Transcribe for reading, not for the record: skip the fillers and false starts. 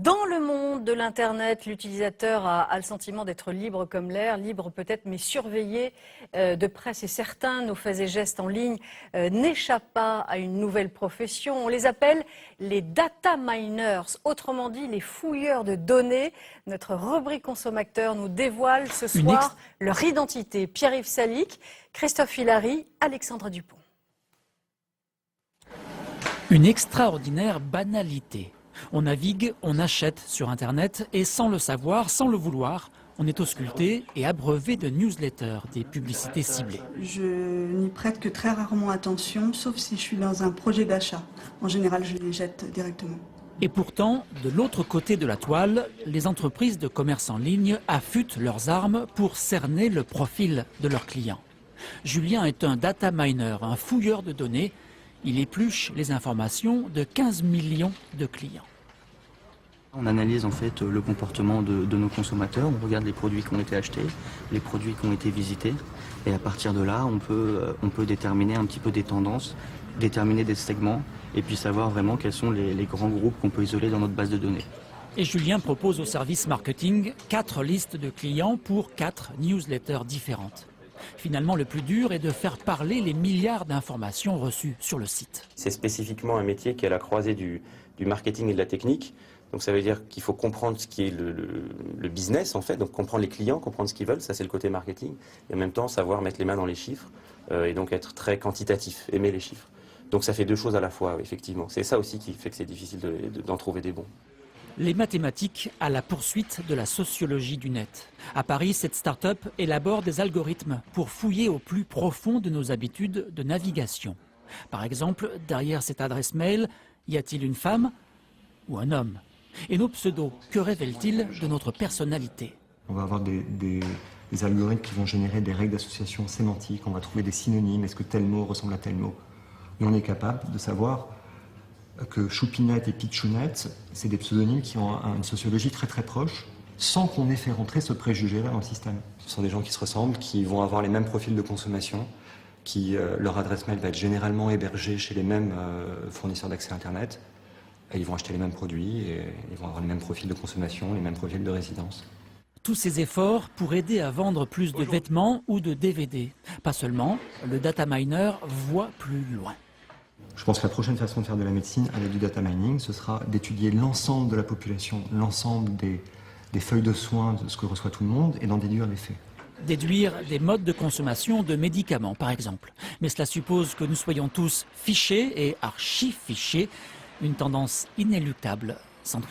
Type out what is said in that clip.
Dans le monde de l'Internet, l'utilisateur a le sentiment d'être libre comme l'air, libre peut-être, mais surveillé de près. C'est certain, nos faits et gestes en ligne n'échappent pas à une nouvelle profession. On les appelle les data miners, autrement dit les fouilleurs de données. Notre rubrique consommateur nous dévoile ce soir leur identité. Pierre-Yves Salic, Christophe Hilary, Alexandra Dupont. Une extraordinaire banalité. On navigue, on achète sur Internet et sans le savoir, sans le vouloir, on est ausculté et abreuvé de newsletters, des publicités ciblées. Je n'y prête que très rarement attention, sauf si je suis dans un projet d'achat. En général, je les jette directement. Et pourtant, de l'autre côté de la toile, les entreprises de commerce en ligne affûtent leurs armes pour cerner le profil de leurs clients. Julien est un data miner, un fouilleur de données. Il épluche les informations de 15 millions de clients. On analyse en fait le comportement de nos consommateurs, on regarde les produits qui ont été achetés, les produits qui ont été visités, et à partir de là, on peut déterminer un petit peu des tendances, déterminer des segments, et puis savoir vraiment quels sont les grands groupes qu'on peut isoler dans notre base de données. Et Julien propose au service marketing 4 listes de clients pour 4 newsletters différentes. Finalement, le plus dur est de faire parler les milliards d'informations reçues sur le site. C'est spécifiquement un métier qui est à la croisée du marketing et de la technique. Donc ça veut dire qu'il faut comprendre ce qui est le business en fait, donc comprendre les clients, comprendre ce qu'ils veulent, ça c'est le côté marketing. Et en même temps savoir mettre les mains dans les chiffres et donc être très quantitatif, aimer les chiffres. Donc ça fait deux choses à la fois, effectivement. C'est ça aussi qui fait que c'est difficile d'en trouver des bons. Les mathématiques à la poursuite de la sociologie du net. À Paris, cette start-up élabore des algorithmes pour fouiller au plus profond de nos habitudes de navigation. Par exemple, derrière cette adresse mail, y a-t-il une femme ou un homme? Et nos pseudos, que révèlent-ils de notre personnalité? On va avoir des algorithmes qui vont générer des règles d'association sémantique, on va trouver des synonymes, est-ce que tel mot ressemble à tel mot? Et on est capable de savoir que Choupinette et Pitchounette, c'est des pseudonymes qui ont une sociologie très très proche, sans qu'on ait fait rentrer ce préjugé-là dans le système. Ce sont des gens qui se ressemblent, qui vont avoir les mêmes profils de consommation, leur adresse mail va être généralement hébergée chez les mêmes fournisseurs d'accès Internet, et ils vont acheter les mêmes produits, et ils vont avoir les mêmes profils de consommation, les mêmes profils de résidence. Tous ces efforts pour aider à vendre plus de vêtements ou de DVD. Pas seulement, le data miner voit plus loin. Je pense que la prochaine façon de faire de la médecine avec du data mining, ce sera d'étudier l'ensemble de la population, l'ensemble des feuilles de soins de ce que reçoit tout le monde et d'en déduire les faits. Déduire des modes de consommation de médicaments, par exemple. Mais cela suppose que nous soyons tous fichés et archi-fichés, une tendance inéluctable, sans doute.